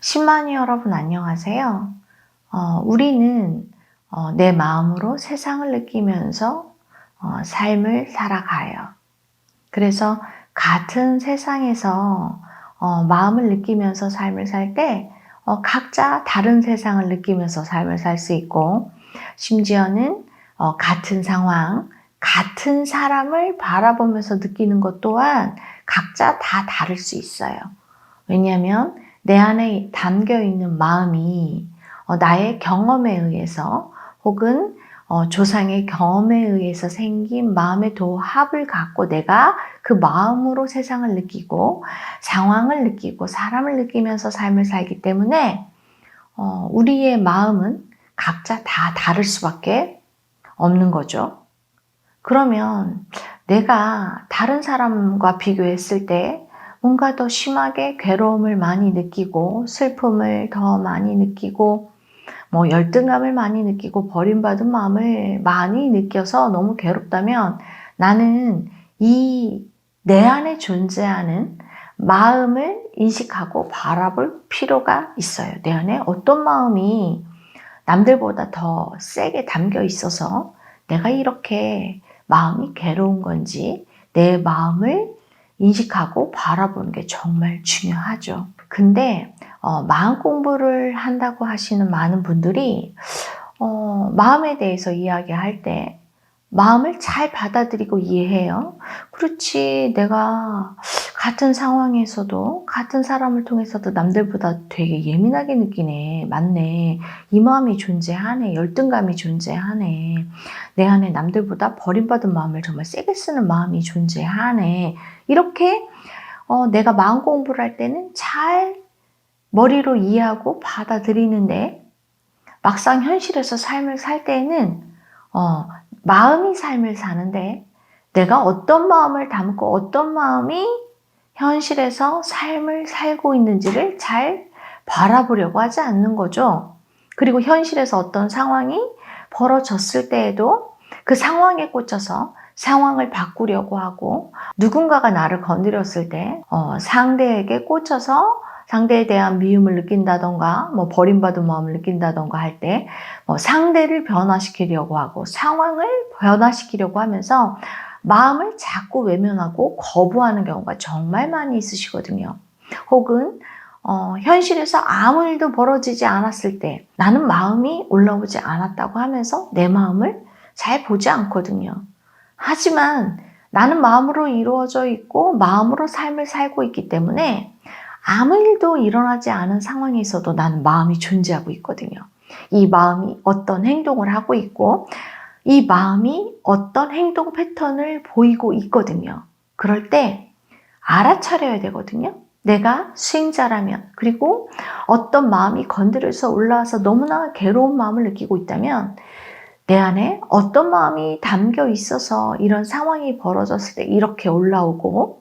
10만이 여러분 안녕하세요. 우리는 내 마음으로 세상을 느끼면서 삶을 살아가요. 그래서 같은 세상에서 마음을 느끼면서 삶을 살 때 각자 다른 세상을 느끼면서 삶을 살 수 있고, 심지어는 같은 상황, 같은 사람을 바라보면서 느끼는 것 또한 각자 다 다를 수 있어요. 왜냐하면 내 안에 담겨 있는 마음이 나의 경험에 의해서 혹은 조상의 경험에 의해서 생긴 마음의 도합을 갖고 내가 그 마음으로 세상을 느끼고 상황을 느끼고 사람을 느끼면서 삶을 살기 때문에 우리의 마음은 각자 다 다를 수밖에 없는 거죠. 그러면 내가 다른 사람과 비교했을 때 뭔가 더 심하게 괴로움을 많이 느끼고 슬픔을 더 많이 느끼고 열등감을 많이 느끼고 버림받은 마음을 많이 느껴서 너무 괴롭다면 나는 이 내 안에 존재하는 마음을 인식하고 바라볼 필요가 있어요. 내 안에 어떤 마음이 남들보다 더 세게 담겨 있어서 내가 이렇게 마음이 괴로운 건지 내 마음을 인식하고 바라보는 게 정말 중요하죠. 근데 마음 공부를 한다고 하시는 많은 분들이 마음에 대해서 이야기할 때 마음을 잘 받아들이고 이해해요. 그렇지, 내가 같은 상황에서도 같은 사람을 통해서도 남들보다 되게 예민하게 느끼네. 맞네. 이 마음이 존재하네. 열등감이 존재하네. 내 안에 남들보다 버림받은 마음을 정말 세게 쓰는 마음이 존재하네. 이렇게 내가 마음 공부를 할 때는 잘 머리로 이해하고 받아들이는데 막상 현실에서 삶을 살 때는 마음이 삶을 사는데 내가 어떤 마음을 담고 어떤 마음이 현실에서 삶을 살고 있는지를 잘 바라보려고 하지 않는 거죠. 그리고 현실에서 어떤 상황이 벌어졌을 때에도 그 상황에 꽂혀서 상황을 바꾸려고 하고, 누군가가 나를 건드렸을 때 상대에게 꽂혀서 상대에 대한 미움을 느낀다던가 버림받은 마음을 느낀다던가 할 때 상대를 변화시키려고 하고 상황을 변화시키려고 하면서 마음을 자꾸 외면하고 거부하는 경우가 정말 많이 있으시거든요. 혹은 현실에서 아무 일도 벌어지지 않았을 때 나는 마음이 올라오지 않았다고 하면서 내 마음을 잘 보지 않거든요. 하지만 나는 마음으로 이루어져 있고 마음으로 삶을 살고 있기 때문에 아무 일도 일어나지 않은 상황에서도 나는 마음이 존재하고 있거든요. 이 마음이 어떤 행동을 하고 있고 이 마음이 어떤 행동 패턴을 보이고 있거든요. 그럴 때 알아차려야 되거든요. 내가 수행자라면, 그리고 어떤 마음이 건드려서 올라와서 너무나 괴로운 마음을 느끼고 있다면 내 안에 어떤 마음이 담겨 있어서 이런 상황이 벌어졌을 때 이렇게 올라오고,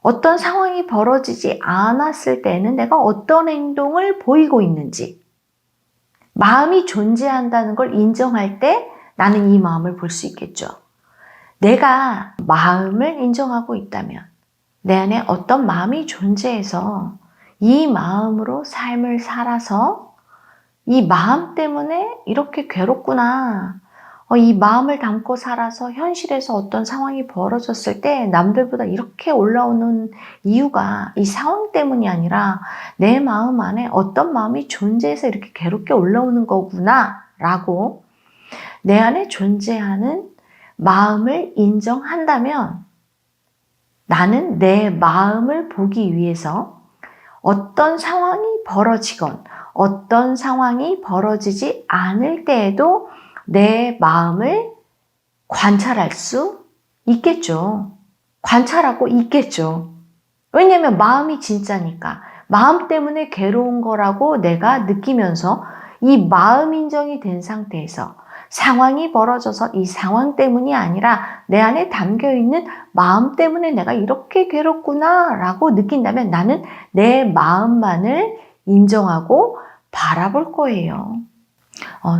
어떤 상황이 벌어지지 않았을 때는 내가 어떤 행동을 보이고 있는지, 마음이 존재한다는 걸 인정할 때 나는 이 마음을 볼 수 있겠죠. 내가 마음을 인정하고 있다면 내 안에 어떤 마음이 존재해서 이 마음으로 삶을 살아서 이 마음 때문에 이렇게 괴롭구나. 이 마음을 담고 살아서 현실에서 어떤 상황이 벌어졌을 때 남들보다 이렇게 올라오는 이유가 이 상황 때문이 아니라 내 마음 안에 어떤 마음이 존재해서 이렇게 괴롭게 올라오는 거구나 라고 내 안에 존재하는 마음을 인정한다면 나는 내 마음을 보기 위해서 어떤 상황이 벌어지건 어떤 상황이 벌어지지 않을 때에도 내 마음을 관찰할 수 있겠죠. 관찰하고 있겠죠. 왜냐면 마음이 진짜니까. 마음 때문에 괴로운 거라고 내가 느끼면서 이 마음 인정이 된 상태에서 상황이 벌어져서 이 상황 때문이 아니라 내 안에 담겨있는 마음 때문에 내가 이렇게 괴롭구나 라고 느낀다면 나는 내 마음만을 인정하고 바라볼 거예요.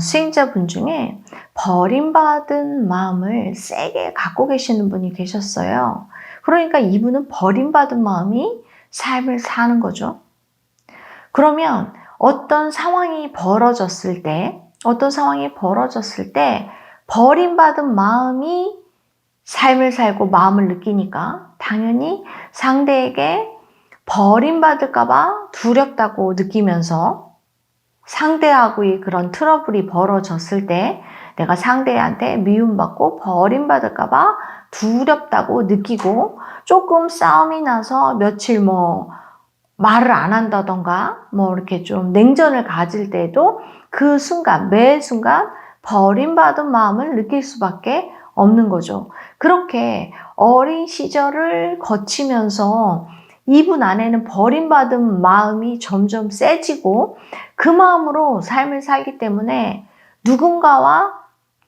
수행자분 중에 버림받은 마음을 세게 갖고 계시는 분이 계셨어요. 그러니까 이분은 버림받은 마음이 삶을 사는 거죠. 그러면 어떤 상황이 벌어졌을 때 버림받은 마음이 삶을 살고 마음을 느끼니까 당연히 상대에게 버림받을까봐 두렵다고 느끼면서 상대하고의 그런 트러블이 벌어졌을 때 내가 상대한테 미움받고 버림받을까봐 두렵다고 느끼고 조금 싸움이 나서 며칠 말을 안 한다던가 이렇게 좀 냉전을 가질 때도 그 순간, 매 순간 버림받은 마음을 느낄 수밖에 없는 거죠. 그렇게 어린 시절을 거치면서 이분 안에는 버림받은 마음이 점점 세지고 그 마음으로 삶을 살기 때문에 누군가와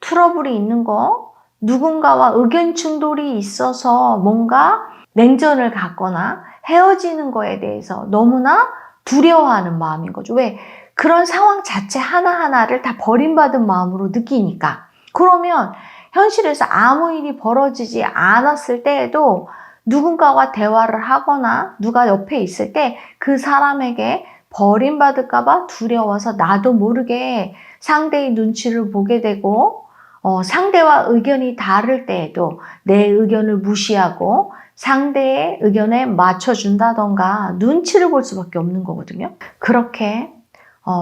트러블이 있는 거, 누군가와 의견 충돌이 있어서 뭔가 냉전을 갖거나 헤어지는 거에 대해서 너무나 두려워하는 마음인 거죠. 왜? 그런 상황 자체 하나하나를 다 버림받은 마음으로 느끼니까. 그러면 현실에서 아무 일이 벌어지지 않았을 때에도 누군가와 대화를 하거나 누가 옆에 있을 때 그 사람에게 버림받을까봐 두려워서 나도 모르게 상대의 눈치를 보게 되고 상대와 의견이 다를 때에도 내 의견을 무시하고 상대의 의견에 맞춰준다던가 눈치를 볼 수밖에 없는 거거든요. 그렇게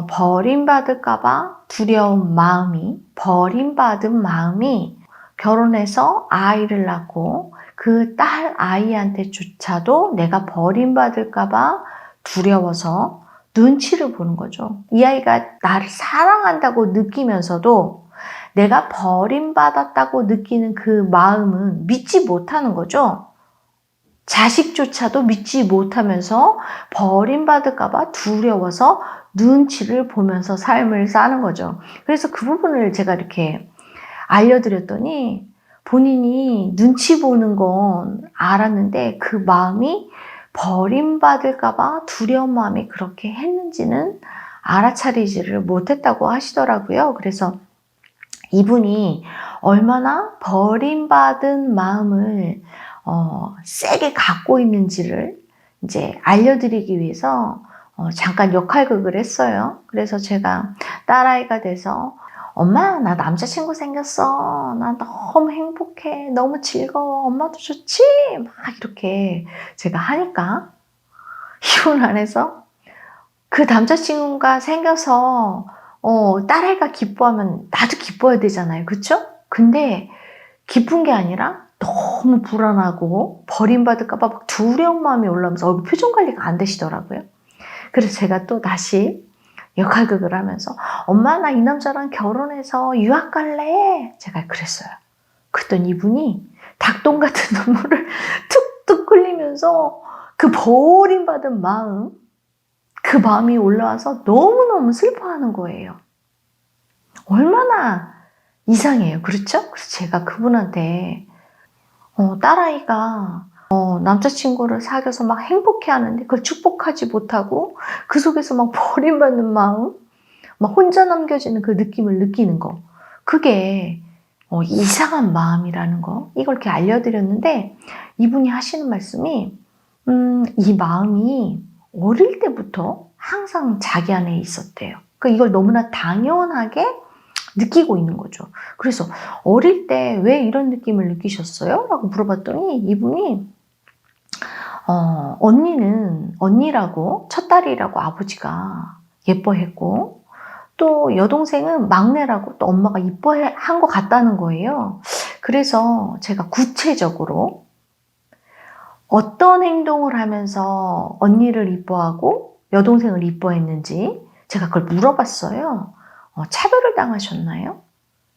버림받을까봐 두려운 마음이, 버림받은 마음이 결혼해서 아이를 낳고 그 딸 아이한테조차도 내가 버림받을까봐 두려워서 눈치를 보는 거죠. 이 아이가 나를 사랑한다고 느끼면서도 내가 버림받았다고 느끼는 그 마음은 믿지 못하는 거죠. 자식조차도 믿지 못하면서 버림받을까봐 두려워서 눈치를 보면서 삶을 사는 거죠. 그래서 그 부분을 제가 이렇게 알려드렸더니 본인이 눈치 보는 건 알았는데 그 마음이 버림받을까봐 두려운 마음이 그렇게 했는지는 알아차리지를 못했다고 하시더라고요. 그래서 이분이 얼마나 버림받은 마음을 세게 갖고 있는지를 이제 알려드리기 위해서 잠깐 역할극을 했어요. 그래서 제가 딸아이가 돼서 엄마, 나 남자친구 생겼어. 나 너무 행복해. 너무 즐거워. 엄마도 좋지? 막 이렇게 제가 하니까 이혼 안에서 그 남자친구가 생겨서 딸아이가 기뻐하면 나도 기뻐야 되잖아요. 그쵸? 근데 기쁜 게 아니라 너무 불안하고 버림받을까 봐 막 두려운 마음이 올라오면서 얼굴 표정 관리가 안 되시더라고요. 그래서 제가 또 다시 역할극을 하면서 엄마, 나 이 남자랑 결혼해서 유학 갈래? 제가 그랬어요. 그랬더니 이분이 닭똥 같은 눈물을 툭툭 흘리면서 그 버림받은 마음, 그 마음이 올라와서 너무너무 슬퍼하는 거예요. 얼마나 이상해요. 그렇죠? 그래서 제가 그분한테 딸아이가 남자친구를 사귀어서 막 행복해하는데 그걸 축복하지 못하고 그 속에서 막 버림받는 마음, 막 혼자 남겨지는 그 느낌을 느끼는 거, 그게 이상한 마음이라는 거, 이걸 이렇게 알려드렸는데 이분이 하시는 말씀이 이 마음이 어릴 때부터 항상 자기 안에 있었대요. 그러니까 이걸 너무나 당연하게 느끼고 있는 거죠. 그래서 어릴 때 왜 이런 느낌을 느끼셨어요? 라고 물어봤더니 이분이 언니라고 첫딸이라고 아버지가 예뻐했고 또 여동생은 막내라고 또 엄마가 이뻐한 것 같다는 거예요. 그래서 제가 구체적으로 어떤 행동을 하면서 언니를 이뻐하고 여동생을 이뻐했는지 제가 그걸 물어봤어요. 차별을 당하셨나요?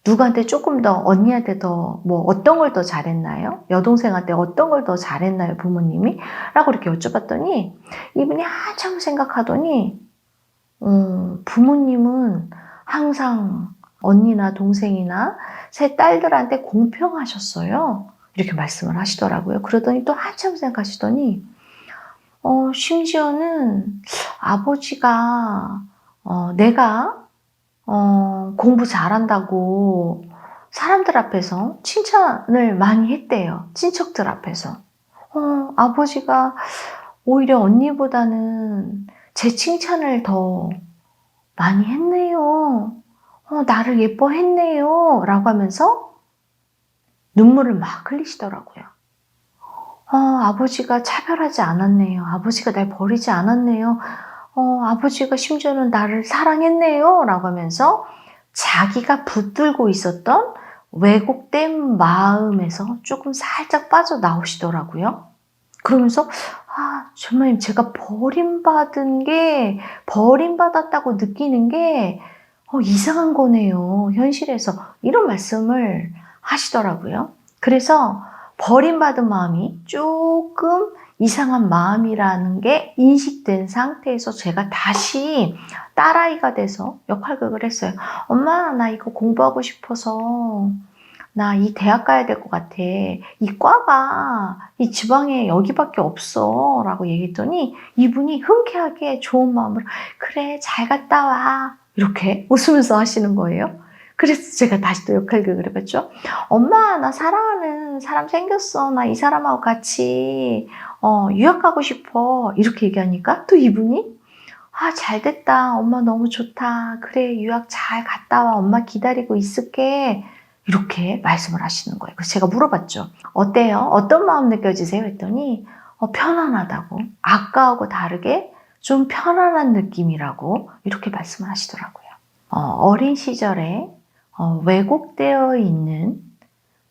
누구한테 조금 더, 언니한테 더, 어떤 걸 더 잘했나요? 여동생한테 어떤 걸 더 잘했나요? 부모님이? 라고 이렇게 여쭤봤더니 이분이 한참 생각하더니 부모님은 항상 언니나 동생이나 새 딸들한테 공평하셨어요. 이렇게 말씀을 하시더라고요. 그러더니 또 한참 생각하시더니 심지어는 아버지가 내가 공부 잘한다고 사람들 앞에서 칭찬을 많이 했대요. 친척들 앞에서. 아버지가 오히려 언니보다는 제 칭찬을 더 많이 했네요. 나를 예뻐했네요. 라고 하면서 눈물을 막 흘리시더라고요. 아버지가 차별하지 않았네요. 아버지가 날 버리지 않았네요. 아버지가 심지어는 나를 사랑했네요. 라고 하면서 자기가 붙들고 있었던 왜곡된 마음에서 조금 살짝 빠져나오시더라고요. 그러면서 주님, 제가 버림받았다고 느끼는 게 이상한 거네요. 현실에서. 이런 말씀을 하시더라고요. 그래서 버림받은 마음이 조금 이상한 마음이라는 게 인식된 상태에서 제가 다시 딸아이가 돼서 역할극을 했어요. 엄마, 나 이거 공부하고 싶어서 나 이 대학 가야 될 것 같아. 이 과가 이 지방에 여기밖에 없어. 라고 얘기했더니 이분이 흔쾌하게 좋은 마음으로 그래, 잘 갔다 와. 이렇게 웃으면서 하시는 거예요. 그래서 제가 다시 또 역할극을 해봤죠. 엄마, 나 사랑하는 사람 생겼어. 나 이 사람하고 같이 유학 가고 싶어. 이렇게 얘기하니까 또 이분이 잘 됐다. 엄마 너무 좋다. 그래, 유학 잘 갔다 와. 엄마 기다리고 있을게. 이렇게 말씀을 하시는 거예요. 그래서 제가 물어봤죠. 어때요? 어떤 마음 느껴지세요? 했더니 편안하다고. 아까하고 다르게 좀 편안한 느낌이라고 이렇게 말씀을 하시더라고요. 어린 시절에 왜곡되어 있는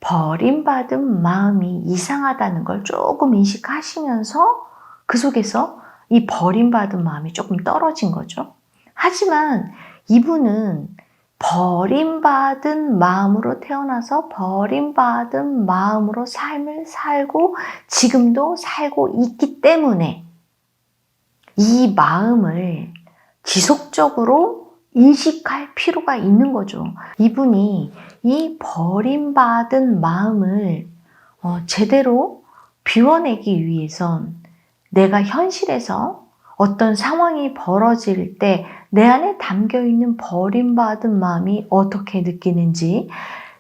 버림받은 마음이 이상하다는 걸 조금 인식하시면서 그 속에서 이 버림받은 마음이 조금 떨어진 거죠. 하지만 이분은 버림받은 마음으로 태어나서 버림받은 마음으로 삶을 살고 지금도 살고 있기 때문에 이 마음을 지속적으로 인식할 필요가 있는 거죠. 이분이 이 버림받은 마음을 제대로 비워내기 위해선 내가 현실에서 어떤 상황이 벌어질 때 내 안에 담겨있는 버림받은 마음이 어떻게 느끼는지,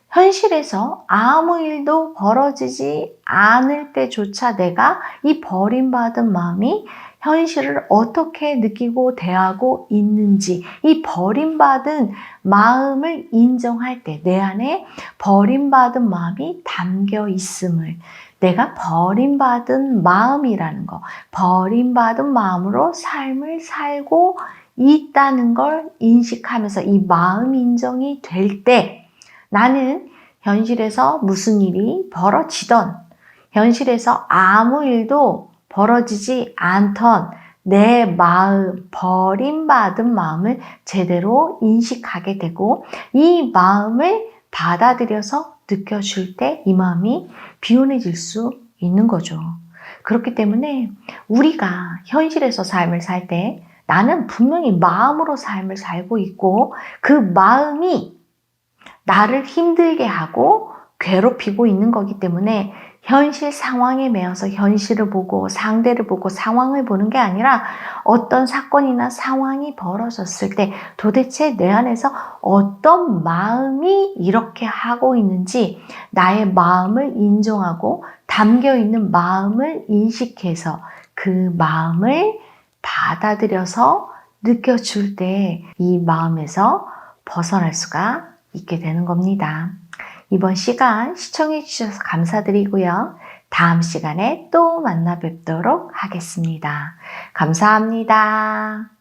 현실에서 아무 일도 벌어지지 않을 때조차 내가 이 버림받은 마음이 현실을 어떻게 느끼고 대하고 있는지, 이 버림받은 마음을 인정할 때 내 안에 버림받은 마음이 담겨 있음을, 내가 버림받은 마음이라는 거, 버림받은 마음으로 삶을 살고 있다는 걸 인식하면서 이 마음 인정이 될 때 나는 현실에서 무슨 일이 벌어지던, 현실에서 아무 일도 벌어지지 않던 내 마음, 버림받은 마음을 제대로 인식하게 되고 이 마음을 받아들여서 느껴줄 때 이 마음이 비운해질 수 있는 거죠. 그렇기 때문에 우리가 현실에서 삶을 살 때 나는 분명히 마음으로 삶을 살고 있고 그 마음이 나를 힘들게 하고 괴롭히고 있는 거기 때문에 현실 상황에 매여서 현실을 보고 상대를 보고 상황을 보는 게 아니라 어떤 사건이나 상황이 벌어졌을 때 도대체 내 안에서 어떤 마음이 이렇게 하고 있는지 나의 마음을 인정하고 담겨있는 마음을 인식해서 그 마음을 받아들여서 느껴줄 때 이 마음에서 벗어날 수가 있게 되는 겁니다. 이번 시간 시청해 주셔서 감사드리고요. 다음 시간에 또 만나 뵙도록 하겠습니다. 감사합니다.